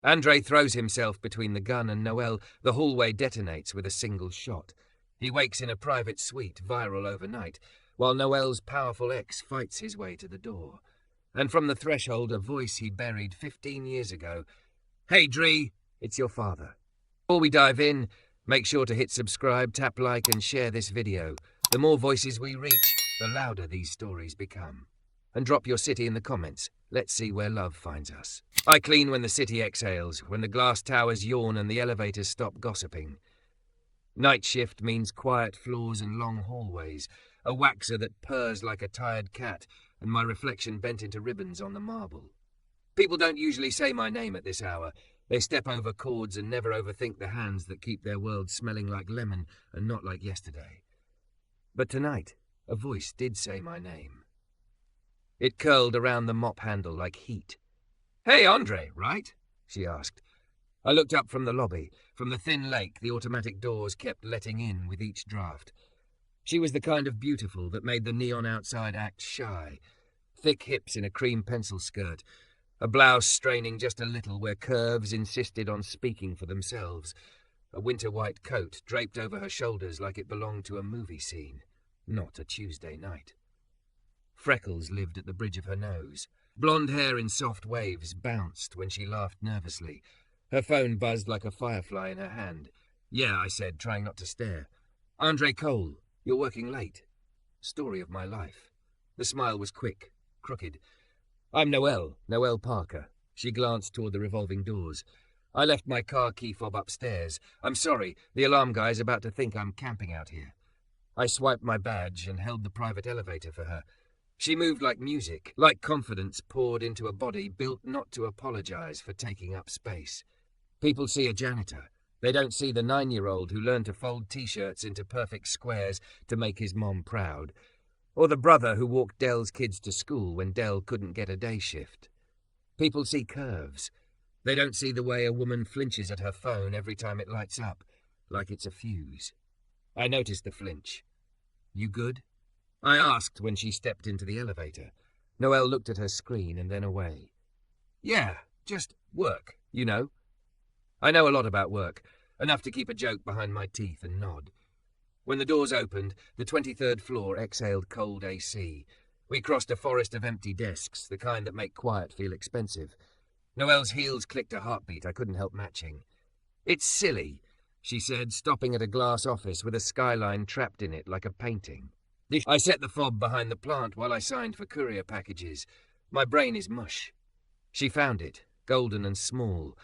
Andre throws himself between the gun and Noelle. The hallway detonates with a single shot. He wakes in a private suite, viral overnight, while Noelle's powerful ex fights his way to the door. And from the threshold, a voice he buried 15 years ago. "Hey, Dree, it's your father." Before we dive in, make sure to hit subscribe, tap like, and share this video. The more voices we reach, the louder these stories become. And drop your city in the comments. Let's see where love finds us. I clean when the city exhales, when the glass towers yawn and the elevators stop gossiping. Night shift means quiet floors and long hallways, a waxer that purrs like a tired cat, and my reflection bent into ribbons on the marble. People don't usually say my name at this hour. They step over cords and never overthink the hands that keep their world smelling like lemon and not like yesterday. But tonight, a voice did say my name. It curled around the mop handle like heat. "Hey, Andre, right?" she asked. I looked up from the lobby. From the thin lake, the automatic doors kept letting in with each draft. She was the kind of beautiful that made the neon outside act shy. Thick hips in a cream pencil skirt, a blouse straining just a little where curves insisted on speaking for themselves, a winter white coat draped over her shoulders like it belonged to a movie scene, not a Tuesday night. Freckles lived at the bridge of her nose. Blonde hair in soft waves bounced when she laughed nervously. Her phone buzzed like a firefly in her hand. "Yeah," I said, trying not to stare. "Andre Cole, you're working late." Story of my life. The smile was quick, crooked. "I'm Noelle Parker." She glanced toward the revolving doors. "I left my car key fob upstairs. I'm sorry, the alarm guy's about to think I'm camping out here." I swiped my badge and held the private elevator for her. She moved like music, like confidence poured into a body built not to apologize for taking up space. People see a janitor. They don't see the 9-year-old who learned to fold T-shirts into perfect squares to make his mom proud, or the brother who walked Dell's kids to school when Dell couldn't get a day shift. People see curves. They don't see the way a woman flinches at her phone every time it lights up, like it's a fuse. I noticed the flinch. "You good?" I asked when she stepped into the elevator. Noelle looked at her screen and then away. "Yeah, just work, you know." I know a lot about work, enough to keep a joke behind my teeth and nod. When the doors opened, the 23rd floor exhaled cold AC. We crossed a forest of empty desks, the kind that make quiet feel expensive. Noelle's heels clicked a heartbeat I couldn't help matching. "It's silly," she said, stopping at a glass office with a skyline trapped in it like a painting. I set the fob behind the plant while I signed for courier packages. My brain is mush. She found it, golden and small,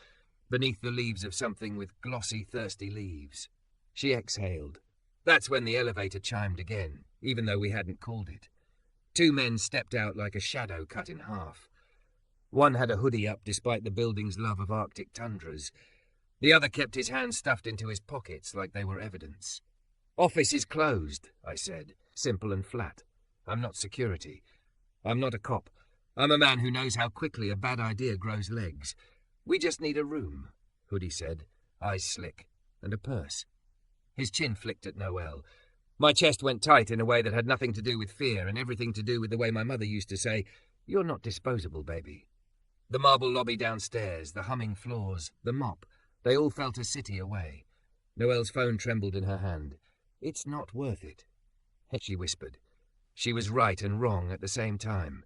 beneath the leaves of something with glossy, thirsty leaves. She exhaled. That's when the elevator chimed again, even though we hadn't called it. 2 men stepped out like a shadow cut in half. One had a hoodie up despite the building's love of Arctic tundras. The other kept his hands stuffed into his pockets like they were evidence. "Office is closed," I said, simple and flat. "I'm not security. I'm not a cop. I'm a man who knows how quickly a bad idea grows legs. We just need a room," Hoodie said, eyes slick, "and a purse." His chin flicked at Noelle. My chest went tight in a way that had nothing to do with fear and everything to do with the way my mother used to say, "You're not disposable, baby." The marble lobby downstairs, the humming floors, the mop, they all felt a city away. Noelle's phone trembled in her hand. "It's not worth it," she whispered. She was right and wrong at the same time.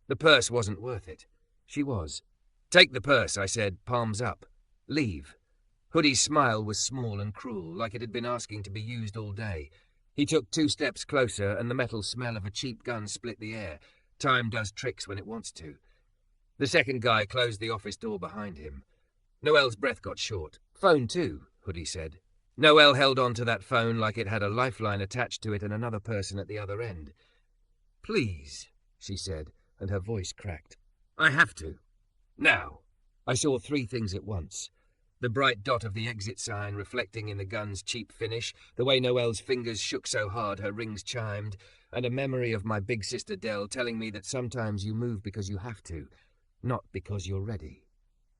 The purse wasn't worth it. She was. "Take the purse," I said, palms up. "Leave." Hoodie's smile was small and cruel, like it had been asking to be used all day. He took 2 steps closer, and the metal smell of a cheap gun split the air. Time does tricks when it wants to. The second guy closed the office door behind him. Noelle's breath got short. "Phone too," Hoodie said. Noelle held on to that phone like it had a lifeline attached to it and another person at the other end. "Please," she said, and her voice cracked. "I have to. Now." I saw 3 things at once. The bright dot of the exit sign reflecting in the gun's cheap finish, the way Noelle's fingers shook so hard her rings chimed, and a memory of my big sister Dell telling me that sometimes you move because you have to, not because you're ready.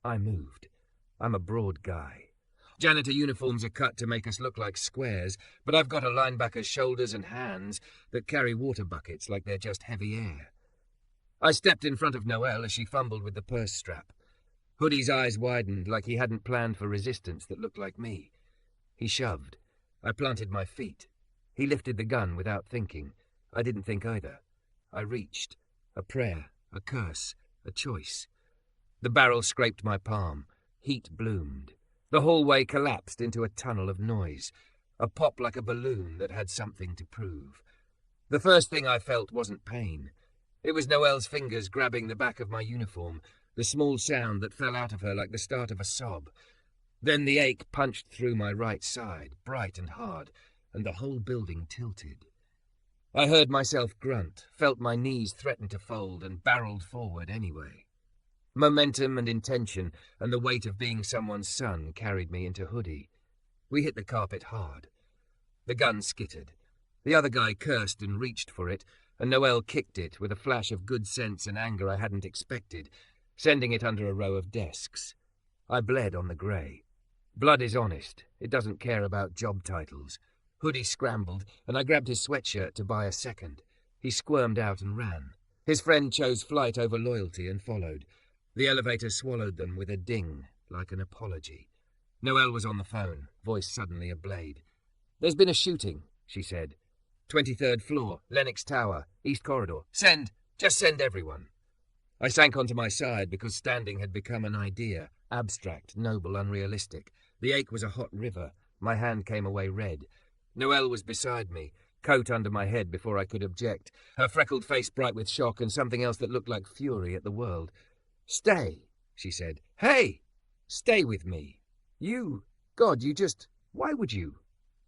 I moved. I'm a broad guy. Janitor uniforms are cut to make us look like squares, but I've got a linebacker's shoulders and hands that carry water buckets like they're just heavy air. I stepped in front of Noelle as she fumbled with the purse strap. Hoodie's eyes widened like he hadn't planned for resistance that looked like me. He shoved. I planted my feet. He lifted the gun without thinking. I didn't think either. I reached. A prayer, a curse, a choice. The barrel scraped my palm. Heat bloomed. The hallway collapsed into a tunnel of noise. A pop like a balloon that had something to prove. The first thing I felt wasn't pain. It was Noelle's fingers grabbing the back of my uniform, the small sound that fell out of her like the start of a sob. Then the ache punched through my right side, bright and hard, and the whole building tilted. I heard myself grunt, felt my knees threaten to fold, and barreled forward anyway. Momentum and intention and the weight of being someone's son carried me into Hoodie. We hit the carpet hard. The gun skittered. The other guy cursed and reached for it, and Noelle kicked it with a flash of good sense and anger I hadn't expected, sending it under a row of desks. I bled on the grey. Blood is honest. It doesn't care about job titles. Hoodie scrambled, and I grabbed his sweatshirt to buy a second. He squirmed out and ran. His friend chose flight over loyalty and followed. The elevator swallowed them with a ding, like an apology. Noelle was on the phone, voice suddenly a blade. "There's been a shooting," she said. 23rd floor, Lennox Tower, East Corridor. Send! Just send everyone." I sank onto my side because standing had become an idea, abstract, noble, unrealistic. The ache was a hot river. My hand came away red. Noelle was beside me, coat under my head before I could object, her freckled face bright with shock and something else that looked like fury at the world. "Stay," she said. "Hey! Stay with me. You. God, you just... Why would you?"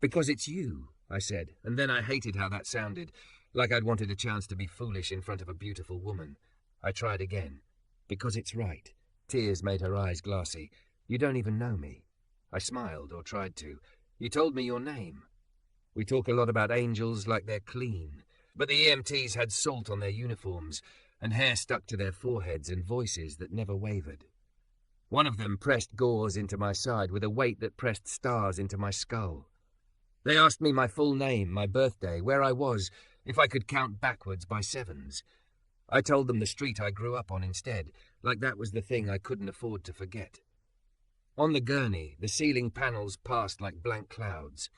"Because it's you," I said, and then I hated how that sounded, like I'd wanted a chance to be foolish in front of a beautiful woman. I tried again. "Because it's right." Tears made her eyes glassy. "You don't even know me." I smiled, or tried to. "You told me your name." We talk a lot about angels like they're clean, but the EMTs had salt on their uniforms, and hair stuck to their foreheads and voices that never wavered. One of them pressed gauze into my side with a weight that pressed stars into my skull. They asked me my full name, my birthday, where I was, if I could count backwards by sevens. I told them the street I grew up on instead, like that was the thing I couldn't afford to forget. On the gurney, the ceiling panels passed like blank clouds.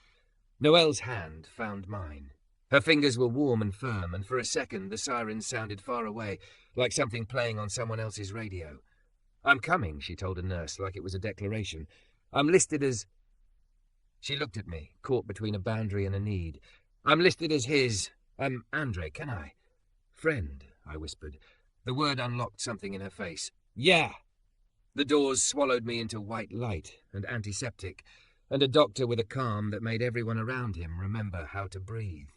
Noelle's hand found mine. Her fingers were warm and firm, and for a second the sirens sounded far away, like something playing on someone else's radio. "I'm coming," she told a nurse, like it was a declaration. "I'm listed as..." She looked at me, caught between a boundary and a need. "I'm listed as his... I'm Andre, can I?" "Friend," I whispered. The word unlocked something in her face. "Yeah!" The doors swallowed me into white light and antiseptic, and a doctor with a calm that made everyone around him remember how to breathe.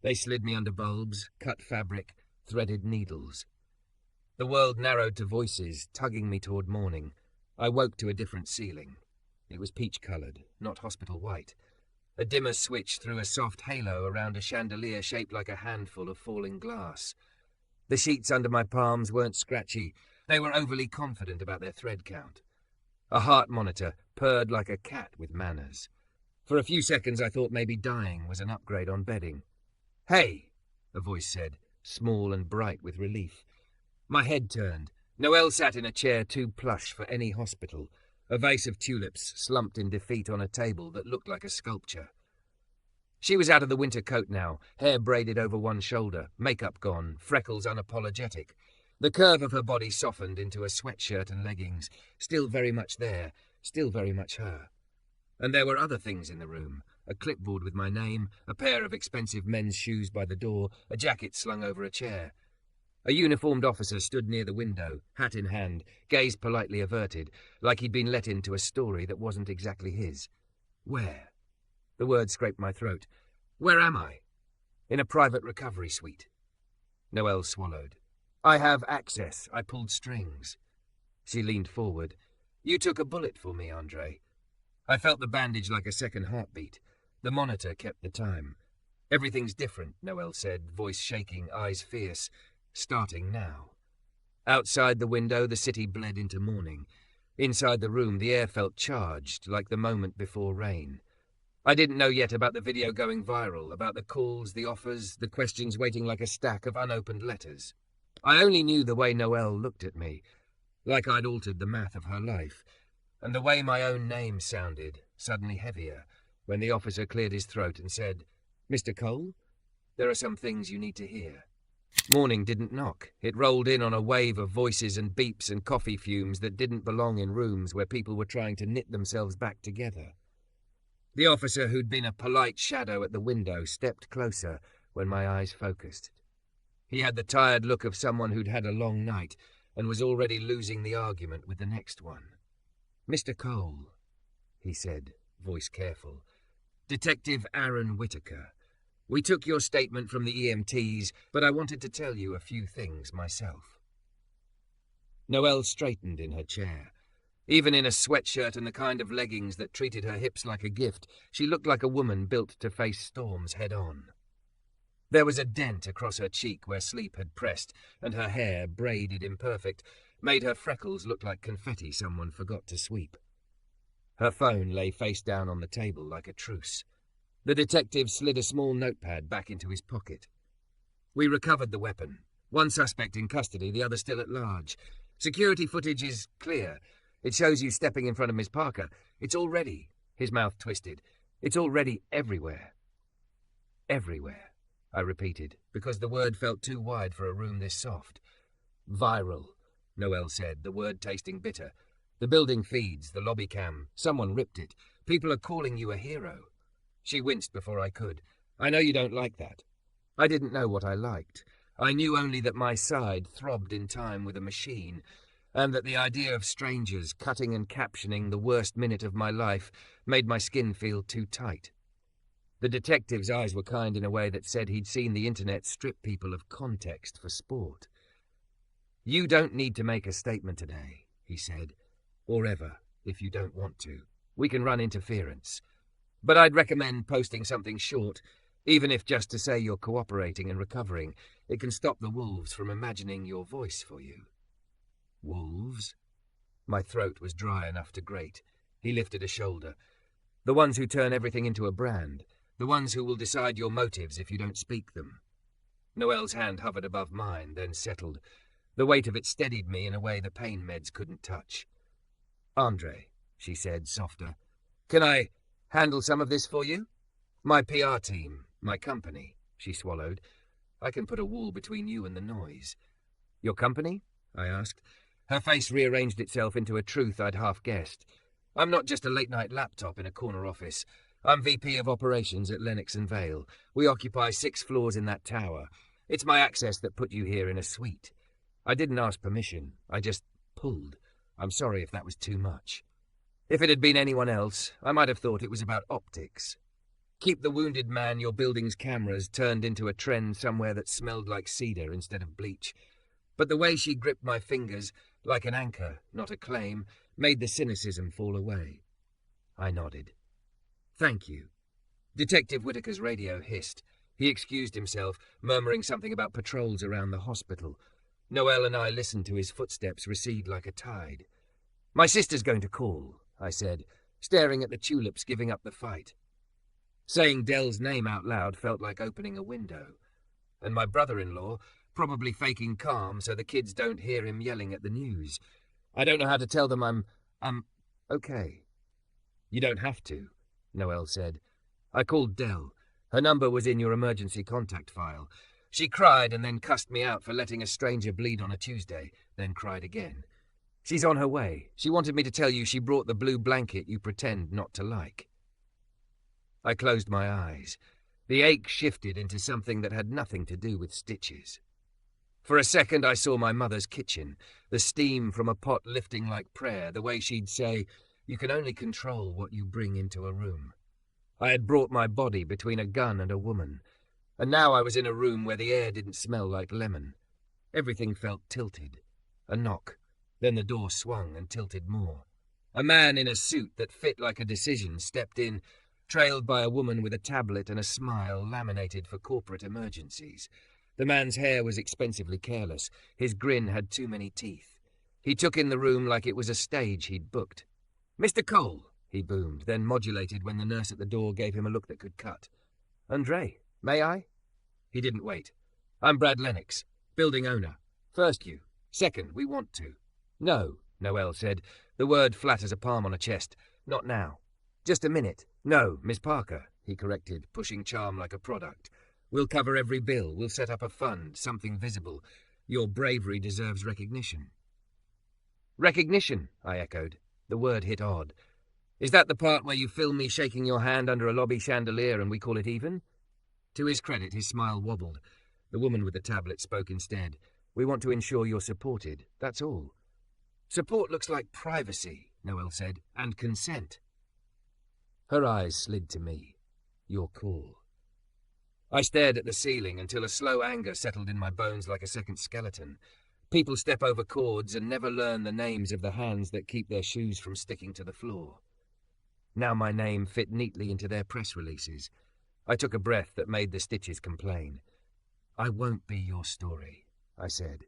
They slid me under bulbs, cut fabric, threaded needles. The world narrowed to voices, tugging me toward morning. I woke to a different ceiling. It was peach-coloured, not hospital white. A dimmer switch threw a soft halo around a chandelier shaped like a handful of falling glass. The sheets under my palms weren't scratchy. They were overly confident about their thread count. A heart monitor purred like a cat with manners. For a few seconds I thought maybe dying was an upgrade on bedding. "Hey," a voice said, small and bright with relief. My head turned. Noelle sat in a chair too plush for any hospital. A vase of tulips slumped in defeat on a table that looked like a sculpture. She was out of the winter coat now, hair braided over one shoulder, makeup gone, freckles unapologetic. The curve of her body softened into a sweatshirt and leggings, still very much there, still very much her. And there were other things in the room. A clipboard with my name, a pair of expensive men's shoes by the door, a jacket slung over a chair. A uniformed officer stood near the window, hat in hand, gaze politely averted, like he'd been let into a story that wasn't exactly his. Where? The word scraped my throat. Where am I? In a private recovery suite. Noelle swallowed. I have access. I pulled strings. She leaned forward. You took a bullet for me, Andre. I felt the bandage like a second heartbeat. The monitor kept the time. Everything's different, Noelle said, voice shaking, eyes fierce. Starting now. Outside the window, the city bled into morning. Inside the room, the air felt charged, like the moment before rain. I didn't know yet about the video going viral, about the calls, the offers, the questions waiting like a stack of unopened letters. I only knew the way Noelle looked at me. like I'd altered the math of her life, and the way my own name sounded, suddenly heavier, when the officer cleared his throat and said, "Mr. Cole, there are some things you need to hear." Morning didn't knock. It rolled in on a wave of voices and beeps and coffee fumes that didn't belong in rooms where people were trying to knit themselves back together. The officer, who'd been a polite shadow at the window, stepped closer when my eyes focused. He had the tired look of someone who'd had a long night and was already losing the argument with the next one. "Mr. Cole," he said, voice careful. "Detective Aaron Whitaker. We took your statement from the EMTs, but I wanted to tell you a few things myself." Noelle straightened in her chair. Even in a sweatshirt and the kind of leggings that treated her hips like a gift, she looked like a woman built to face storms head-on. There was a dent across her cheek where sleep had pressed, and her hair, braided imperfect, made her freckles look like confetti someone forgot to sweep. Her phone lay face down on the table like a truce. The detective slid a small notepad back into his pocket. "We recovered the weapon. One suspect in custody, the other still at large. Security footage is clear. It shows you stepping in front of Miss Parker. It's already," his mouth twisted, "it's already everywhere." "Everywhere," I repeated, because the word felt too wide for a room this soft. "Viral," Noelle said, the word tasting bitter. "The building feeds, the lobby cam. Someone ripped it. People are calling you a hero." She winced before I could. "I know you don't like that." I didn't know what I liked. I knew only that my side throbbed in time with a machine, and that the idea of strangers cutting and captioning the worst minute of my life made my skin feel too tight. The detective's eyes were kind in a way that said he'd seen the internet strip people of context for sport. "You don't need to make a statement today," he said, "or ever, if you don't want to. We can run interference. But I'd recommend posting something short, even if just to say you're cooperating and recovering. It can stop the wolves from imagining your voice for you." "Wolves?" My throat was dry enough to grate. He lifted a shoulder. "The ones who turn everything into a brand. The ones who will decide your motives if you don't speak them." Noelle's hand hovered above mine, then settled. The weight of it steadied me in a way the pain meds couldn't touch. "Andre," she said, softer, "can I handle some of this for you? My PR team, my company," she swallowed. "I can put a wall between you and the noise." "Your company?" I asked. Her face rearranged itself into a truth I'd half guessed. "I'm not just a late-night laptop in a corner office. I'm VP of Operations at Lennox and Vale. We occupy 6 floors in that tower. It's my access that put you here in a suite. I didn't ask permission. I just pulled. I'm sorry if that was too much. If it had been anyone else, I might have thought it was about optics. Keep the wounded man your building's cameras turned into a trend somewhere that smelled like cedar instead of bleach. But the way she gripped my fingers, like an anchor, not a claim, made the cynicism fall away. I nodded. "Thank you." Detective Whitaker's radio hissed. He excused himself, murmuring something about patrols around the hospital. Noelle and I listened to his footsteps recede like a tide. "My sister's going to call," I said, staring at the tulips giving up the fight. Saying Dell's name out loud felt like opening a window. And my brother-in-law, probably faking calm so the kids don't hear him yelling at the news. I don't know how to tell them I'm okay. "You don't have to," Noelle said. "I called Dell. Her number was in your emergency contact file. She cried and then cussed me out for letting a stranger bleed on a Tuesday, then cried again. She's on her way. She wanted me to tell you she brought the blue blanket you pretend not to like." I closed my eyes. The ache shifted into something that had nothing to do with stitches. For a second I saw my mother's kitchen, the steam from a pot lifting like prayer, the way she'd say, "You can only control what you bring into a room." I had brought my body between a gun and a woman, and now I was in a room where the air didn't smell like lemon. Everything felt tilted. A knock. Then the door swung and tilted more. A man in a suit that fit like a decision stepped in, trailed by a woman with a tablet and a smile laminated for corporate emergencies. The man's hair was expensively careless. His grin had too many teeth. He took in the room like it was a stage he'd booked. "Mr. Cole," he boomed, then modulated when the nurse at the door gave him a look that could cut. "Andre, may I?" He didn't wait. "I'm Brad Lennox, building owner. First you. Second, we want to. No, Noelle said, the word flat as a palm on a chest. Not now. Just a minute. No, Miss Parker, he corrected, pushing charm like a product. We'll cover every bill. We'll set up a fund, something visible. Your bravery deserves recognition. Recognition, I echoed. The word hit odd. Is that the part where you film me shaking your hand under a lobby chandelier and we call it even? To his credit, his smile wobbled. The woman with the tablet spoke instead. We want to ensure you're supported, that's all. Support looks like privacy, Noelle said, and consent. Her eyes slid to me. You're cool. I stared at the ceiling until a slow anger settled in my bones like a second skeleton. People step over cords and never learn the names of the hands that keep their shoes from sticking to the floor. Now my name fit neatly into their press releases. I took a breath that made the stitches complain. I won't be your story, I said.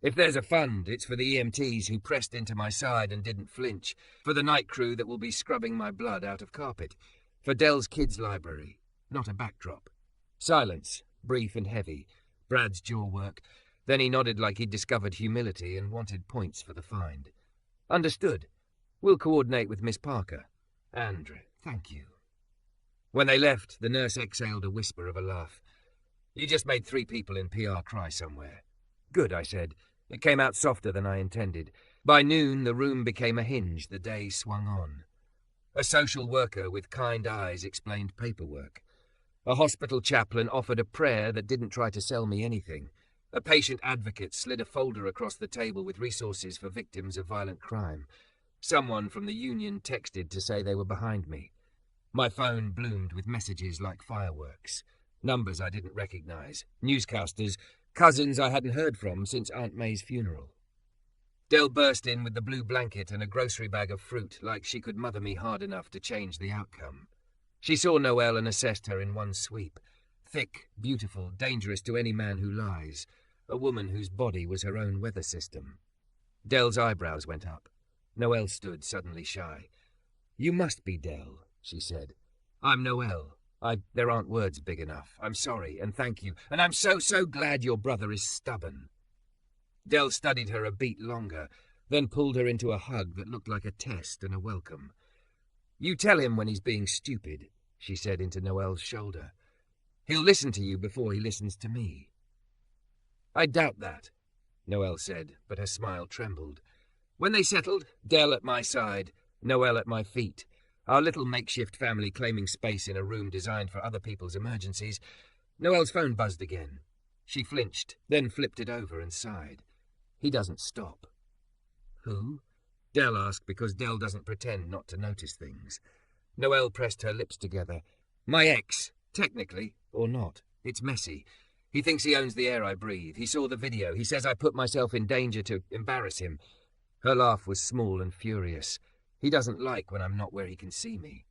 If there's a fund, it's for the EMTs who pressed into my side and didn't flinch, for the night crew that will be scrubbing my blood out of carpet, for Dell's kids' library, not a backdrop. Silence, brief and heavy, Brad's jaw work. Then he nodded like he'd discovered humility and wanted points for the find. Understood. We'll coordinate with Miss Parker. And thank you. When they left, the nurse exhaled a whisper of a laugh. You just made 3 people in PR cry somewhere. Good, I said. It came out softer than I intended. By noon, the room became a hinge. The day swung on. A social worker with kind eyes explained paperwork. A hospital chaplain offered a prayer that didn't try to sell me anything. A patient advocate slid a folder across the table with resources for victims of violent crime. Someone from the union texted to say they were behind me. My phone bloomed with messages like fireworks. Numbers I didn't recognize. Newscasters. Cousins I hadn't heard from since Aunt May's funeral. Dell burst in with the blue blanket and a grocery bag of fruit, like she could mother me hard enough to change the outcome. She saw Noelle and assessed her in one sweep. Thick, beautiful, dangerous to any man who lies. A woman whose body was her own weather system. Dell's eyebrows went up. Noelle stood suddenly shy. You must be Dell, she said. I'm Noelle. There aren't words big enough. I'm sorry, and thank you, and I'm so glad your brother is stubborn. Dell studied her a beat longer, then pulled her into a hug that looked like a test and a welcome. You tell him when he's being stupid, she said into Noelle's shoulder. He'll listen to you before he listens to me. I doubt that, Noelle said, but her smile trembled. When they settled, Dell at my side, Noelle at my feet, our little makeshift family claiming space in a room designed for other people's emergencies, Noelle's phone buzzed again. She flinched, then flipped it over and sighed. He doesn't stop. Who? Dell asked because Dell doesn't pretend not to notice things. Noelle pressed her lips together. My ex, technically, or not. It's messy. He thinks he owns the air I breathe. He saw the video. He says I put myself in danger to embarrass him. Her laugh was small and furious. He doesn't like when I'm not where he can see me.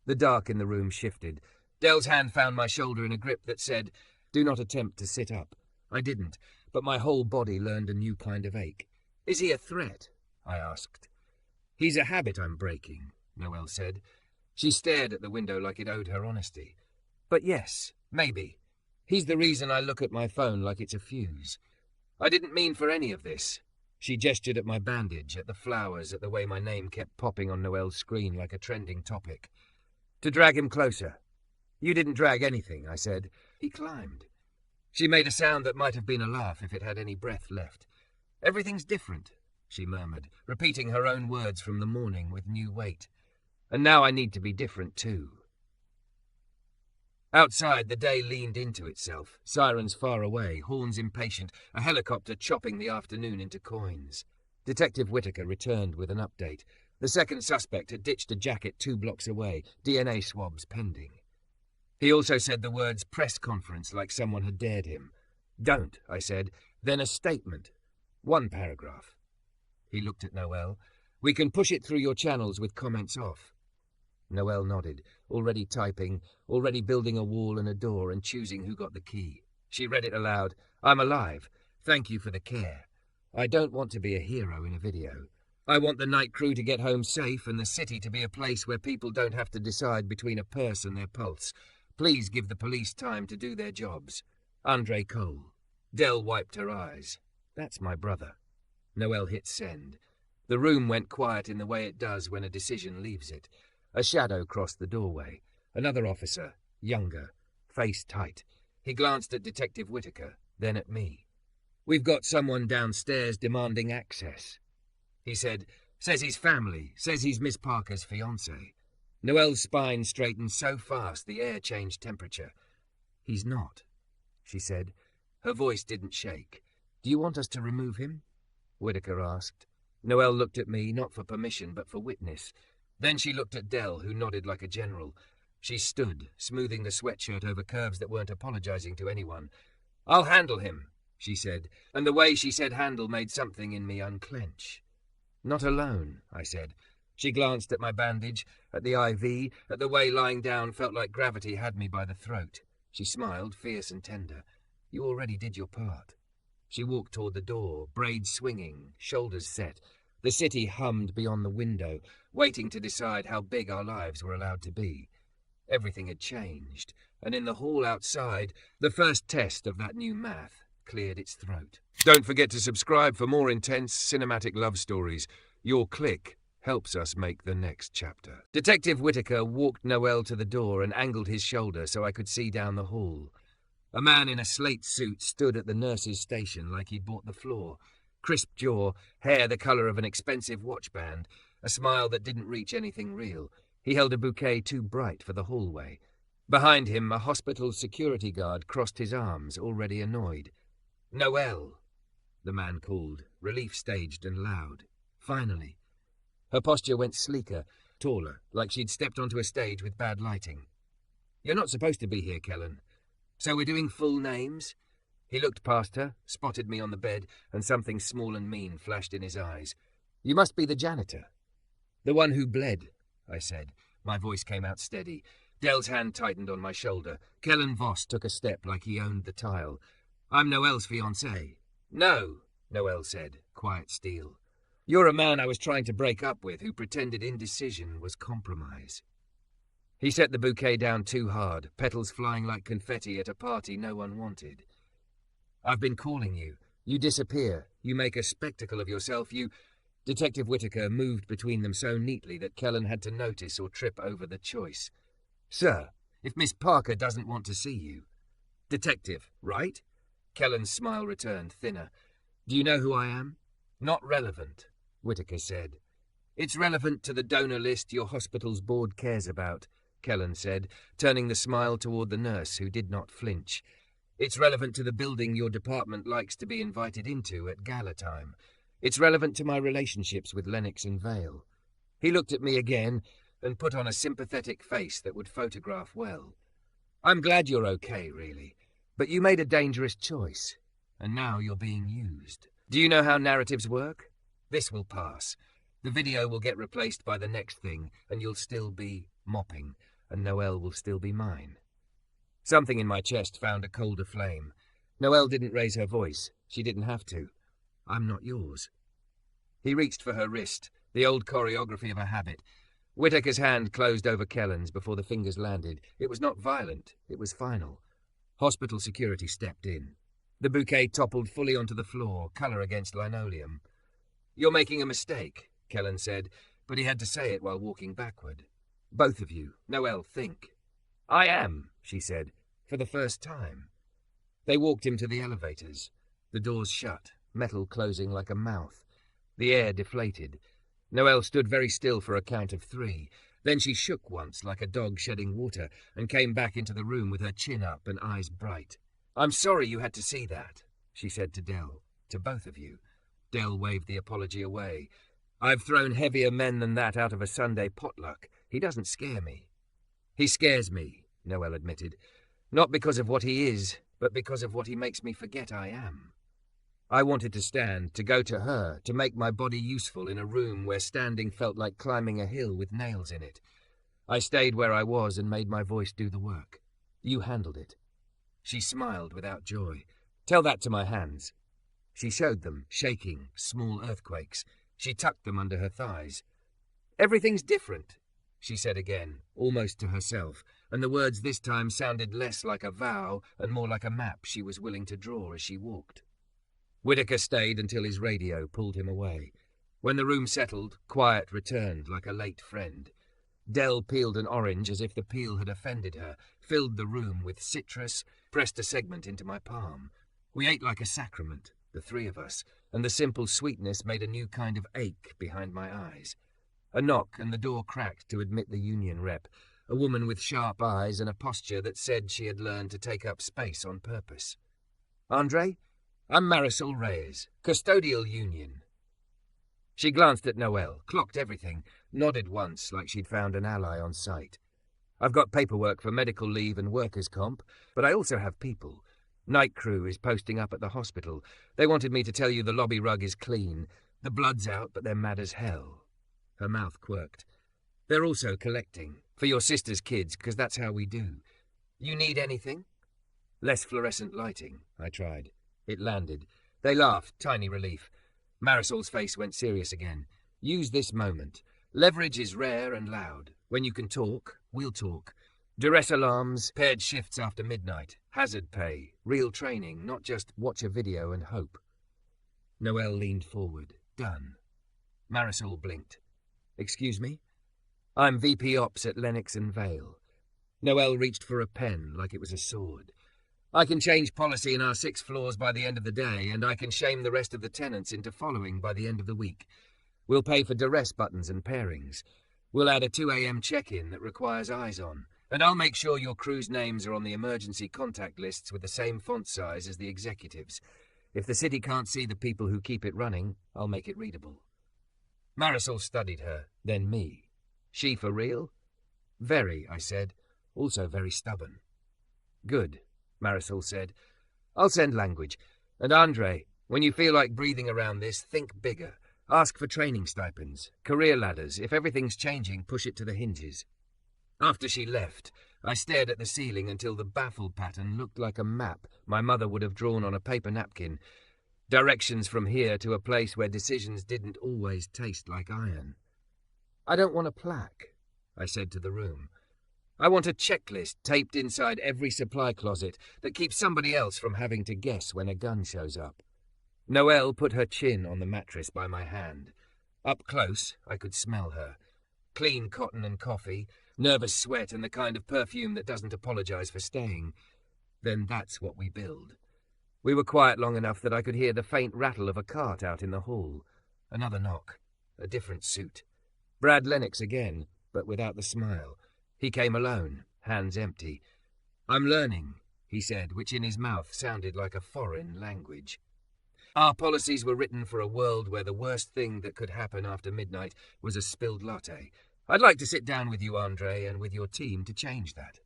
The dark in the room shifted. Dell's hand found my shoulder in a grip that said, do not attempt to sit up. I didn't, but my whole body learned a new kind of ache. Is he a threat? I asked. He's a habit I'm breaking, Noelle said. She stared at the window like it owed her honesty. But yes, maybe. He's the reason I look at my phone like it's a fuse. I didn't mean for any of this. She gestured at my bandage, at the flowers, at the way my name kept popping on Noelle's screen like a trending topic. To drag him closer. You didn't drag anything, I said. He climbed. She made a sound that might have been a laugh if it had any breath left. Everything's different, she murmured, repeating her own words from the morning with new weight. And now I need to be different too. Outside, the day leaned into itself, sirens far away, horns impatient, a helicopter chopping the afternoon into coins. Detective Whitaker returned with an update. The second suspect had ditched a jacket 2 blocks away, DNA swabs pending. He also said the words press conference like someone had dared him. Don't, I said, then a statement. 1 paragraph. He looked at Noelle. We can push it through your channels with comments off. Noelle nodded, already typing, already building a wall and a door and choosing who got the key. She read it aloud. I'm alive. Thank you for the care. I don't want to be a hero in a video. I want the night crew to get home safe and the city to be a place where people don't have to decide between a purse and their pulse. Please give the police time to do their jobs. Andre Cole. Dell wiped her eyes. That's my brother. Noelle hit send. The room went quiet in the way it does when a decision leaves it. A shadow crossed the doorway. Another officer, younger, face tight. He glanced at Detective Whitaker, then at me. "We've got someone downstairs demanding access," he said. "Says he's family, says he's Miss Parker's fiancé." Noelle's spine straightened so fast the air changed temperature. "He's not," she said. Her voice didn't shake. "Do you want us to remove him?" Whitaker asked. Noelle looked at me, not for permission, but for witness. Then she looked at Dell, who nodded like a general. She stood, smoothing the sweatshirt over curves that weren't apologizing to anyone. "I'll handle him," she said, and the way she said handle made something in me unclench. "Not alone," I said. She glanced at my bandage, at the IV, at the way lying down felt like gravity had me by the throat. She smiled, fierce and tender. "You already did your part." She walked toward the door, braids swinging, shoulders set. The city hummed beyond the window, waiting to decide how big our lives were allowed to be. Everything had changed, and in the hall outside, the first test of that new math cleared its throat. Don't forget to subscribe for more intense cinematic love stories. Your click helps us make the next chapter. Detective Whitaker walked Noelle to the door and angled his shoulder so I could see down the hall. A man in a slate suit stood at the nurse's station like he'd bought the floor. Crisp jaw, hair the colour of an expensive watch band, a smile that didn't reach anything real. He held a bouquet too bright for the hallway. Behind him, a hospital security guard crossed his arms, already annoyed. "Noelle," the man called, relief staged and loud. Finally. Her posture went sleeker, taller, like she'd stepped onto a stage with bad lighting. "You're not supposed to be here, Kellen. So we're doing full names?" He looked past her, spotted me on the bed, and something small and mean flashed in his eyes. "You must be the janitor." "The one who bled," I said. My voice came out steady. Dell's hand tightened on my shoulder. Kellen Voss took a step like he owned the tile. "I'm Noelle's fiancé." "No," Noelle said, quiet steel. "You're a man I was trying to break up with who pretended indecision was compromise." He set the bouquet down too hard, petals flying like confetti at a party no one wanted. "I've been calling you. You disappear. You make a spectacle of yourself. You—" Detective Whitaker moved between them so neatly that Kellen had to notice or trip over the choice. "Sir, if Miss Parker doesn't want to see you—" "Detective, right?" Kellen's smile returned, thinner. "Do you know who I am?" "Not relevant," Whitaker said. "It's relevant to the donor list your hospital's board cares about," Kellen said, turning the smile toward the nurse, who did not flinch. "It's relevant to the building your department likes to be invited into at gala time. It's relevant to my relationships with Lennox and Vale." He looked at me again and put on a sympathetic face that would photograph well. "I'm glad you're okay, really. But you made a dangerous choice, and now you're being used. Do you know how narratives work? This will pass. The video will get replaced by the next thing, and you'll still be mopping, and Noelle will still be mine." Something in my chest found a colder flame. Noelle didn't raise her voice. She didn't have to. "I'm not yours." He reached for her wrist, the old choreography of a habit. Whitaker's hand closed over Kellen's before the fingers landed. It was not violent. It was final. Hospital security stepped in. The bouquet toppled fully onto the floor, colour against linoleum. "You're making a mistake," Kellen said, but he had to say it while walking backward. "Both of you. Noelle, think." "I am," she said, for the first time. They walked him to the elevators. The doors shut, metal closing like a mouth. The air deflated. Noelle stood very still for a count of 3. Then she shook once like a dog shedding water and came back into the room with her chin up and eyes bright. "I'm sorry you had to see that," she said to Dell. "To both of you." Dell waved the apology away. "I've thrown heavier men than that out of a Sunday potluck. He doesn't scare me." "He scares me," Noelle admitted. "Not because of what he is, but because of what he makes me forget I am." I wanted to stand, to go to her, to make my body useful in a room where standing felt like climbing a hill with nails in it. I stayed where I was and made my voice do the work. "You handled it." She smiled without joy. "Tell that to my hands." She showed them, shaking, small earthquakes. She tucked them under her thighs. "Everything's different," she said again, almost to herself, and the words this time sounded less like a vow and more like a map she was willing to draw as she walked. Whitaker stayed until his radio pulled him away. When the room settled, quiet returned like a late friend. Dell peeled an orange as if the peel had offended her, filled the room with citrus, pressed a segment into my palm. We ate like a sacrament, the three of us, and the simple sweetness made a new kind of ache behind my eyes. A knock and the door cracked to admit the union rep, a woman with sharp eyes and a posture that said she had learned to take up space on purpose. "Andre, I'm Marisol Reyes, Custodial Union." She glanced at Noelle, clocked everything, nodded once like she'd found an ally on site. "I've got paperwork for medical leave and workers' comp, but I also have people. Night crew is posting up at the hospital. They wanted me to tell you the lobby rug is clean. The blood's out, but they're mad as hell." Her mouth quirked. "They're also collecting, for your sister's kids, because that's how we do. You need anything?" "Less fluorescent lighting," I tried. It landed. They laughed, tiny relief. Marisol's face went serious again. "Use this moment. Leverage is rare and loud. When you can talk, we'll talk. Duress alarms, paired shifts after midnight, hazard pay, real training, not just watch a video and hope." Noelle leaned forward. "Done." Marisol blinked. "Excuse me?" "I'm VP Ops at Lennox and Vale." Noelle reached for a pen like it was a sword. "I can change policy in our 6 floors by the end of the day, and I can shame the rest of the tenants into following by the end of the week. We'll pay for duress buttons and pairings. We'll add a 2 a.m. check-in that requires eyes on, and I'll make sure your crew's names are on the emergency contact lists with the same font size as the executives. If the city can't see the people who keep it running, I'll make it readable." Marisol studied her, then me. "She for real?" "Very," I said, "also very stubborn." "Good," Marisol said. "I'll send language. And Andre, when you feel like breathing around this, think bigger. Ask for training stipends, career ladders. If everything's changing, push it to the hinges." After she left, I stared at the ceiling until the baffle pattern looked like a map my mother would have drawn on a paper napkin. Directions from here to a place where decisions didn't always taste like iron. "I don't want a plaque," I said to the room. "I want a checklist taped inside every supply closet that keeps somebody else from having to guess when a gun shows up." Noelle put her chin on the mattress by my hand. Up close, I could smell her. Clean cotton and coffee, nervous sweat, and the kind of perfume that doesn't apologize for staying. Then that's what we build. We were quiet long enough that I could hear the faint rattle of a cart out in the hall. Another knock. A different suit. Brad Lennox again, but without the smile. He came alone, hands empty. "I'm learning," he said, which in his mouth sounded like a foreign language. "Our policies were written for a world where the worst thing that could happen after midnight was a spilled latte. I'd like to sit down with you, Andre, and with your team to change that.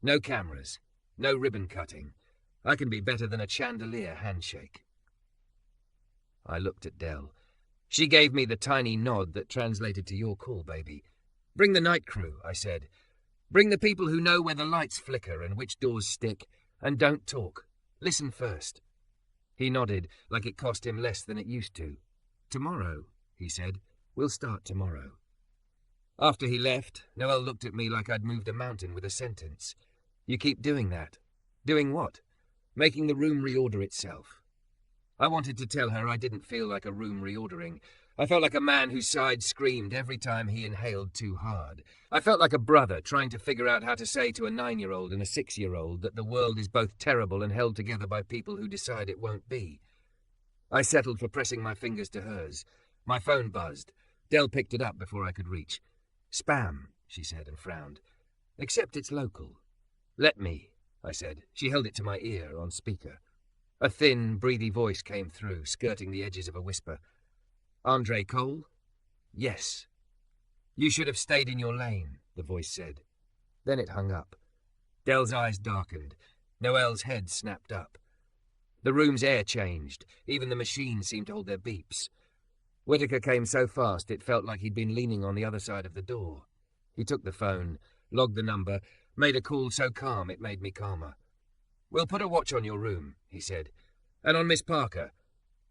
No cameras, no ribbon cutting. I can be better than a chandelier handshake." I looked at Dell. She gave me the tiny nod that translated to "your call, baby." "Bring the night crew," I said. "Bring the people who know where the lights flicker and which doors stick, and don't talk. Listen first." He nodded, like it cost him less than it used to. "Tomorrow," he said. "We'll start tomorrow." After he left, Noelle looked at me like I'd moved a mountain with a sentence. "You keep doing that." "Doing what?" "Making the room reorder itself." I wanted to tell her I didn't feel like a room reordering. I felt like a man whose side screamed every time he inhaled too hard. I felt like a brother trying to figure out how to say to a 9-year-old and a 6-year-old that the world is both terrible and held together by people who decide it won't be. I settled for pressing my fingers to hers. My phone buzzed. Dell picked it up before I could reach. "Spam," she said, and frowned. "Except it's local." "Let me," I said. She held it to my ear on speaker. A thin, breathy voice came through, skirting the edges of a whisper. "Andre Cole?" "Yes." "You should have stayed in your lane," the voice said. Then it hung up. Dell's eyes darkened. Noelle's head snapped up. The room's air changed. Even the machines seemed to hold their beeps. Whitaker came so fast it felt like he'd been leaning on the other side of the door. He took the phone, logged the number, made a call so calm it made me calmer. "We'll put a watch on your room," he said. "And on Miss Parker.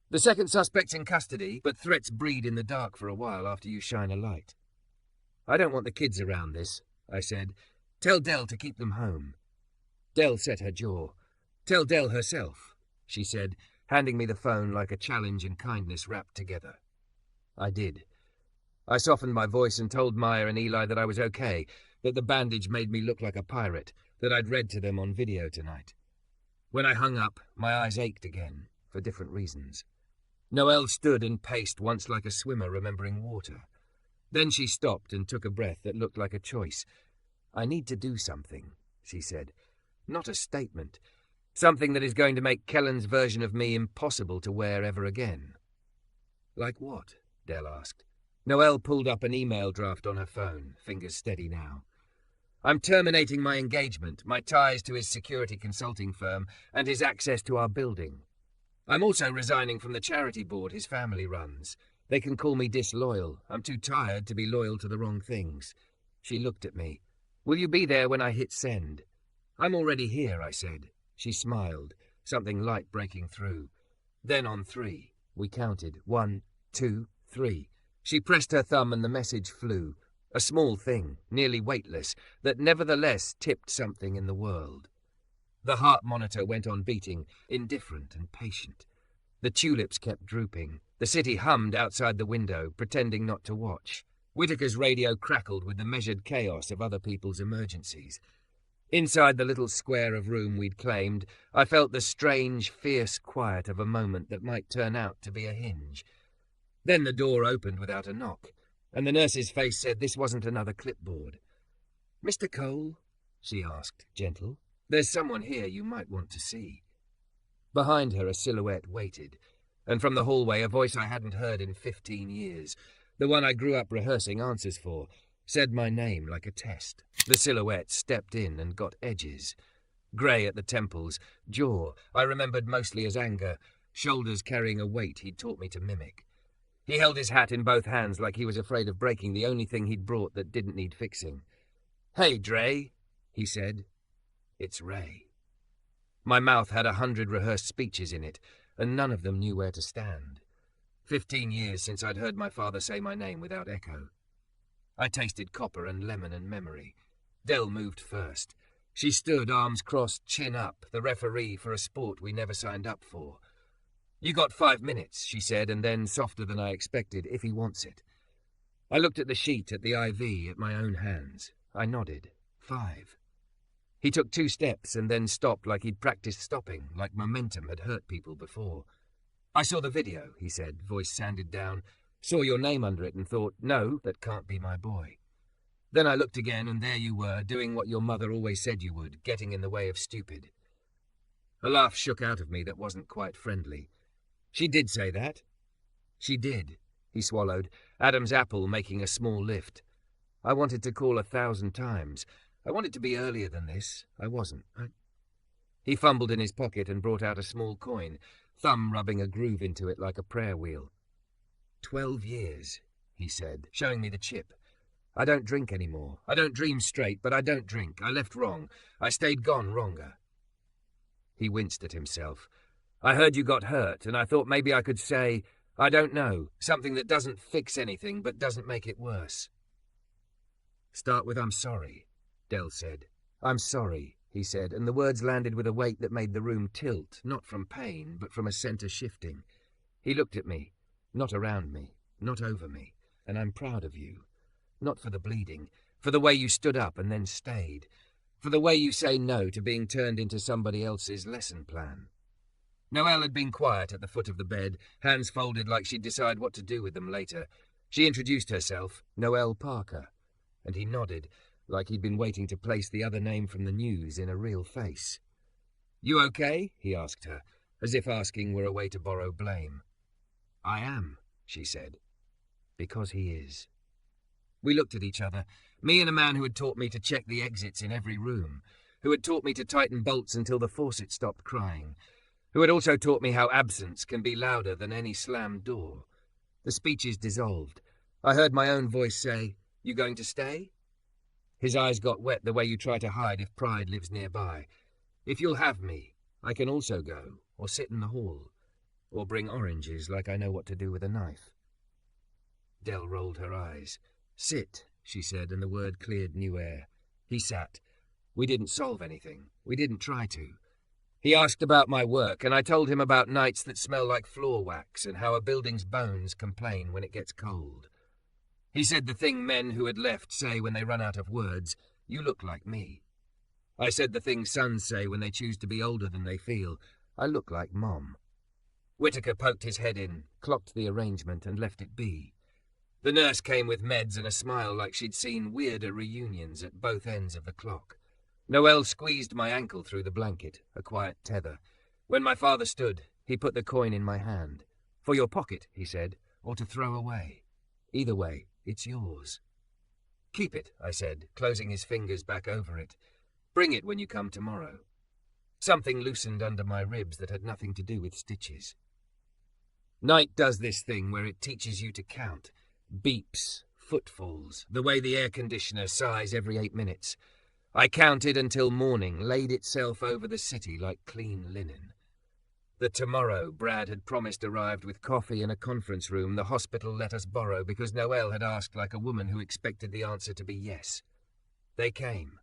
The second suspect's in custody, but threats breed in the dark for a while after you shine a light." "I don't want the kids around this," I said. "Tell Dell to keep them home." Dell set her jaw. "Tell Dell herself," she said. handing me the phone like a challenge and kindness wrapped together. I did. I softened my voice and told Maya and Eli that I was okay, that the bandage made me look like a pirate, that I'd read to them on video tonight. When I hung up, my eyes ached again, for different reasons. Noelle stood and paced once like a swimmer remembering water. Then she stopped and took a breath that looked like a choice. "I need to do something," she said. "Not a statement. Something that is going to make Kellen's version of me impossible to wear ever again." "Like what?" Dell asked. Noelle pulled up an email draft on her phone, fingers steady now. "I'm terminating my engagement, my ties to his security consulting firm, and his access to our building. I'm also resigning from the charity board his family runs. They can call me disloyal. I'm too tired to be loyal to the wrong things." She looked at me. "Will you be there when I hit send?" "I'm already here," I said. She smiled, something light breaking through. Then on 3, we counted. 1, 2, 3. She pressed her thumb and the message flew. A small thing, nearly weightless, that nevertheless tipped something in the world. The heart monitor went on beating, indifferent and patient. The tulips kept drooping. The city hummed outside the window, pretending not to watch. Whitaker's radio crackled with the measured chaos of other people's emergencies. Inside the little square of room we'd claimed, I felt the strange, fierce quiet of a moment that might turn out to be a hinge. Then the door opened without a knock, and the nurse's face said this wasn't another clipboard. "Mr. Cole?" she asked, gentle. "There's someone here you might want to see." Behind her a silhouette waited, and from the hallway a voice I hadn't heard in 15 years, the one I grew up rehearsing answers for, said my name like a test. The silhouette stepped in and got edges. Grey at the temples, jaw I remembered mostly as anger, shoulders carrying a weight he'd taught me to mimic. He held his hat in both hands like he was afraid of breaking the only thing he'd brought that didn't need fixing. "Hey, Dre," he said. "It's Ray." My mouth had 100 rehearsed speeches in it, and none of them knew where to stand. 15 years since I'd heard my father say my name without echo. I tasted copper and lemon and memory. Dell moved first. She stood, arms crossed, chin up, the referee for a sport we never signed up for. "You got 5 minutes," she said, and then, softer than I expected, "if he wants it." I looked at the sheet, at the IV, at my own hands. I nodded. 5. He took 2 steps and then stopped like he'd practiced stopping, like momentum had hurt people before. "I saw the video," he said, voice sanded down. "Saw your name under it and thought, no, that can't be my boy." Then I looked again, and there you were, doing what your mother always said you would, getting in the way of stupid. A laugh shook out of me that wasn't quite friendly. "She did say that." "She did," he swallowed, Adam's apple making a small lift. "I wanted to call 1,000 times. I wanted to be earlier than this. I wasn't. He fumbled in his pocket and brought out a small coin, thumb rubbing a groove into it like a prayer wheel. 12 years, he said, showing me the chip. "I don't drink anymore. I don't dream straight, but I don't drink. I left wrong. I stayed gone wronger." He winced at himself. "I heard you got hurt, and I thought maybe I could say, I don't know, something that doesn't fix anything but doesn't make it worse." "Start with I'm sorry," Dell said. "I'm sorry," he said, and the words landed with a weight that made the room tilt, not from pain, but from a center shifting. He looked at me, not around me, not over me, and "I'm proud of you. Not for the bleeding, for the way you stood up and then stayed, for the way you say no to being turned into somebody else's lesson plan." Noelle had been quiet at the foot of the bed, hands folded like she'd decide what to do with them later. She introduced herself, Noelle Parker, and he nodded, like he'd been waiting to place the other name from the news in a real face. "You okay?" he asked her, as if asking were a way to borrow blame. "I am," she said. "Because he is." We looked at each other, me and a man who had taught me to check the exits in every room, who had taught me to tighten bolts until the faucet stopped crying, who had also taught me how absence can be louder than any slammed door. The speeches dissolved. I heard my own voice say, "You going to stay?" His eyes got wet the way you try to hide if pride lives nearby. "If you'll have me, I can also go, or sit in the hall, or bring oranges like I know what to do with a knife." Dell rolled her eyes. "Sit," she said, and the word cleared new air. He sat. We didn't solve anything. We didn't try to. He asked about my work, and I told him about nights that smell like floor wax and how a building's bones complain when it gets cold. He said the thing men who had left say when they run out of words, "You look like me." I said the thing sons say when they choose to be older than they feel, "I look like Mom." Whittaker poked his head in, clocked the arrangement, and left it be. The nurse came with meds and a smile like she'd seen weirder reunions at both ends of the clock. Noelle squeezed my ankle through the blanket, a quiet tether. When my father stood, he put the coin in my hand. "For your pocket," he said, "or to throw away. Either way, it's yours." "Keep it," I said, closing his fingers back over it. "Bring it when you come tomorrow." Something loosened under my ribs that had nothing to do with stitches. Night does this thing where it teaches you to count. Beeps, footfalls, the way the air conditioner sighs every 8 minutes. I counted until morning laid itself over the city like clean linen. The tomorrow Brad had promised arrived with coffee and a conference room the hospital let us borrow because Noelle had asked like a woman who expected the answer to be yes. They came.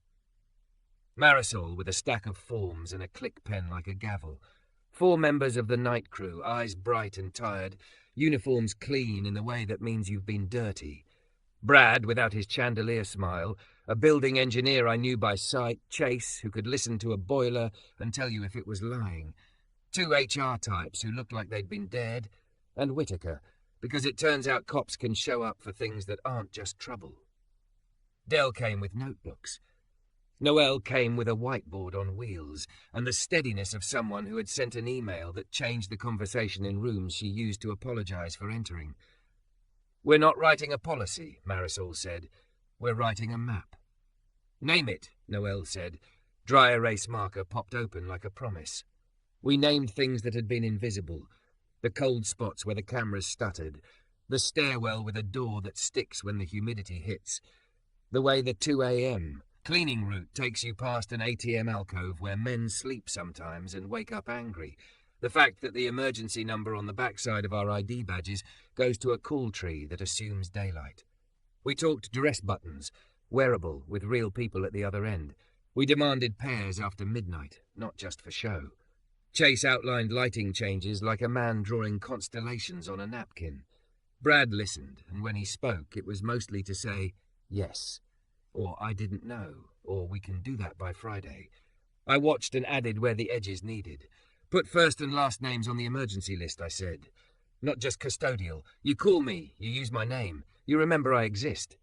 Marisol with a stack of forms and a click pen like a gavel. 4 members of the night crew, eyes bright and tired, uniforms clean in the way that means you've been dirty. Brad, without his chandelier smile, a building engineer I knew by sight, Chase, who could listen to a boiler and tell you if it was lying. 2 HR types who looked like they'd been dead, and Whittaker, because it turns out cops can show up for things that aren't just trouble. Dell came with notebooks. Noelle came with a whiteboard on wheels, and the steadiness of someone who had sent an email that changed the conversation in rooms she used to apologize for entering. "We're not writing a policy," Marisol said. "We're writing a map." "Name it," Noelle said. Dry erase marker popped open like a promise. We named things that had been invisible. The cold spots where the cameras stuttered. The stairwell with a door that sticks when the humidity hits. The way the 2 a.m. cleaning route takes you past an ATM alcove where men sleep sometimes and wake up angry. The fact that the emergency number on the backside of our ID badges goes to a cool tree that assumes daylight. We talked dress buttons, wearable with real people at the other end. We demanded pairs after midnight, not just for show. Chase outlined lighting changes like a man drawing constellations on a napkin. Brad listened, and when he spoke, it was mostly to say, yes, or I didn't know, or we can do that by Friday. I watched and added where the edges needed. Put first and last names on the emergency list, I said. Not just custodial. You call me, you use my name. You remember I exist.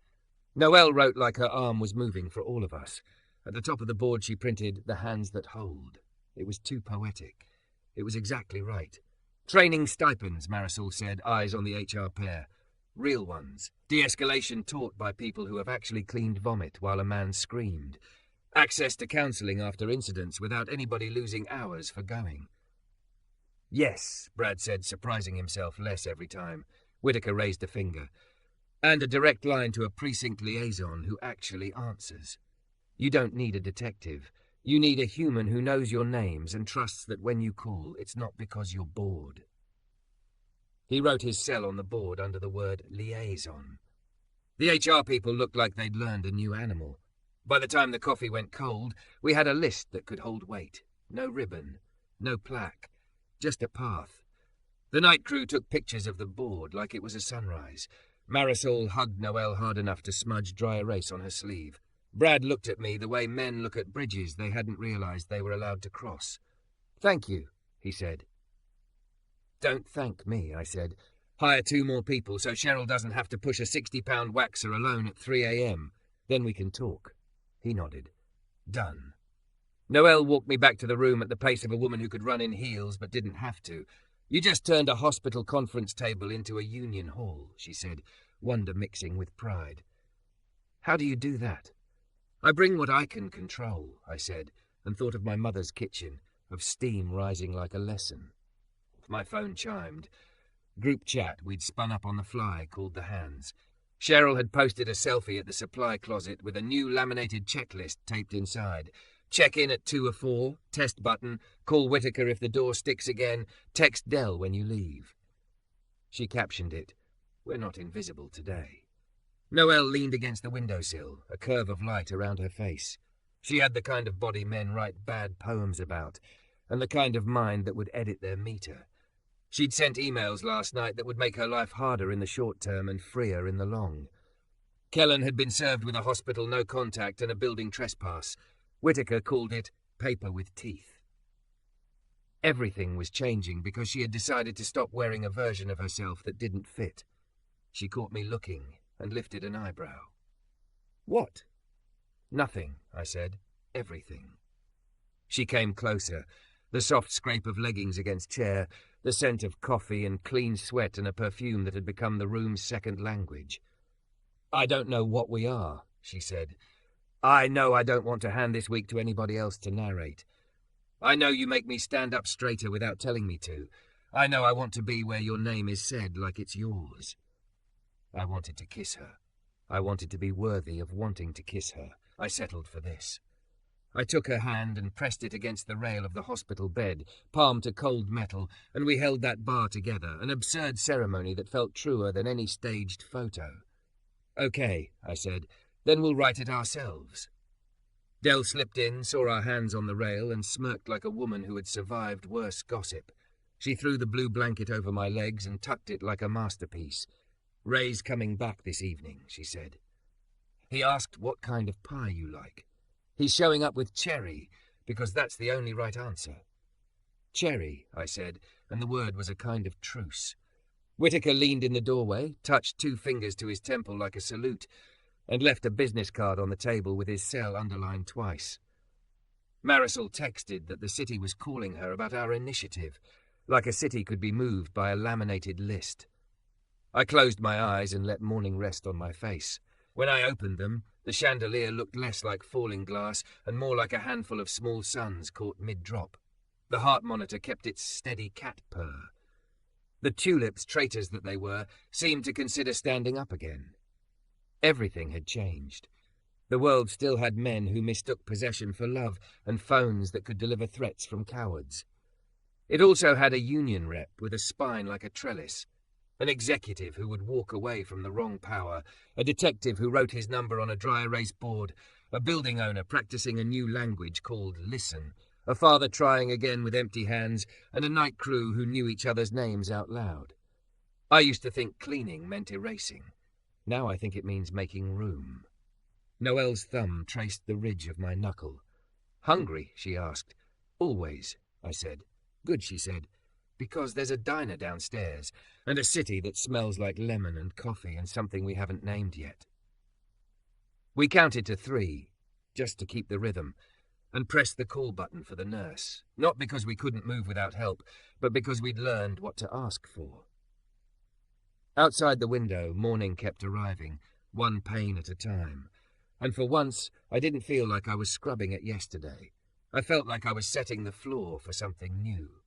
Noelle wrote like her arm was moving for all of us. At the top of the board she printed, "The hands that hold." It was too poetic. It was exactly right. Training stipends, Marisol said, eyes on the HR pair. Real ones. De-escalation taught by people who have actually cleaned vomit while a man screamed. Access to counselling after incidents without anybody losing hours for going. Yes, Brad said, surprising himself less every time. Whittaker raised a finger. And a direct line to a precinct liaison who actually answers. You don't need a detective. You need a human who knows your names and trusts that when you call, it's not because you're bored. He wrote his cell on the board under the word liaison. The HR people looked like they'd learned a new animal. By the time the coffee went cold, we had a list that could hold weight. No ribbon, no plaque, just a path. The night crew took pictures of the board like it was a sunrise. Marisol hugged Noelle hard enough to smudge dry erase on her sleeve. Brad looked at me the way men look at bridges they hadn't realized they were allowed to cross. Thank you, he said. Don't thank me, I said. Hire 2 more people so Cheryl doesn't have to push a 60-pound waxer alone at 3 a.m. Then we can talk. He nodded. Done. Noelle walked me back to the room at the pace of a woman who could run in heels but didn't have to. You just turned a hospital conference table into a union hall, she said, wonder mixing with pride. How do you do that? I bring what I can control, I said, and thought of my mother's kitchen, of steam rising like a lesson. My phone chimed. Group chat we'd spun up on the fly called The Hands. Cheryl had posted a selfie at the supply closet with a new laminated checklist taped inside. Check in at 2 or 4, test button, call Whittaker if the door sticks again, text Dell when you leave. She captioned it, We're not invisible today. Noelle leaned against the windowsill, a curve of light around her face. She had the kind of body men write bad poems about. and the kind of mind that would edit their meter. She'd sent emails last night that would make her life harder in the short term and freer in the long. Kellen had been served with a hospital no contact and a building trespass. Whitaker called it paper with teeth. Everything was changing because she had decided to stop wearing a version of herself that didn't fit. She caught me looking and lifted an eyebrow. "What?" "Nothing," I said. "Everything." She came closer, the soft scrape of leggings against chair, the scent of coffee and clean sweat and a perfume that had become the room's second language. "I don't know what we are," she said. "I know I don't want to hand this week to anybody else to narrate. I know you make me stand up straighter without telling me to. I know I want to be where your name is said like it's yours." I wanted to kiss her. I wanted to be worthy of wanting to kiss her. I settled for this. I took her hand and pressed it against the rail of the hospital bed, palm to cold metal, and we held that bar together, an absurd ceremony that felt truer than any staged photo. "Okay," I said, "then we'll write it ourselves." Dell slipped in, saw our hands on the rail, and smirked like a woman who had survived worse gossip. She threw the blue blanket over my legs and tucked it like a masterpiece. "Ray's coming back this evening," she said. "He asked what kind of pie you like. He's showing up with cherry, because that's the only right answer." "Cherry," I said, and the word was a kind of truce. Whitaker leaned in the doorway, touched 2 fingers to his temple like a salute, and left a business card on the table with his cell underlined twice. Marisol texted that the city was calling her about our initiative, like a city could be moved by a laminated list. I closed my eyes and let morning rest on my face. When I opened them, the chandelier looked less like falling glass and more like a handful of small suns caught mid-drop. The heart monitor kept its steady cat purr. The tulips, traitors that they were, seemed to consider standing up again. Everything had changed. The world still had men who mistook possession for love and phones that could deliver threats from cowards. It also had a union rep with a spine like a trellis, an executive who would walk away from the wrong power, a detective who wrote his number on a dry erase board, a building owner practicing a new language called Listen, a father trying again with empty hands, and a night crew who knew each other's names out loud. I used to think cleaning meant erasing. Now I think it means making room. Noelle's thumb traced the ridge of my knuckle. "Hungry?" she asked. "Always," I said. "Good," she said, "because there's a diner downstairs, and a city that smells like lemon and coffee and something we haven't named yet." We counted to 3, just to keep the rhythm, and pressed the call button for the nurse, not because we couldn't move without help, but because we'd learned what to ask for. Outside the window, morning kept arriving, one pane at a time, and for once I didn't feel like I was scrubbing at yesterday. I felt like I was setting the floor for something new.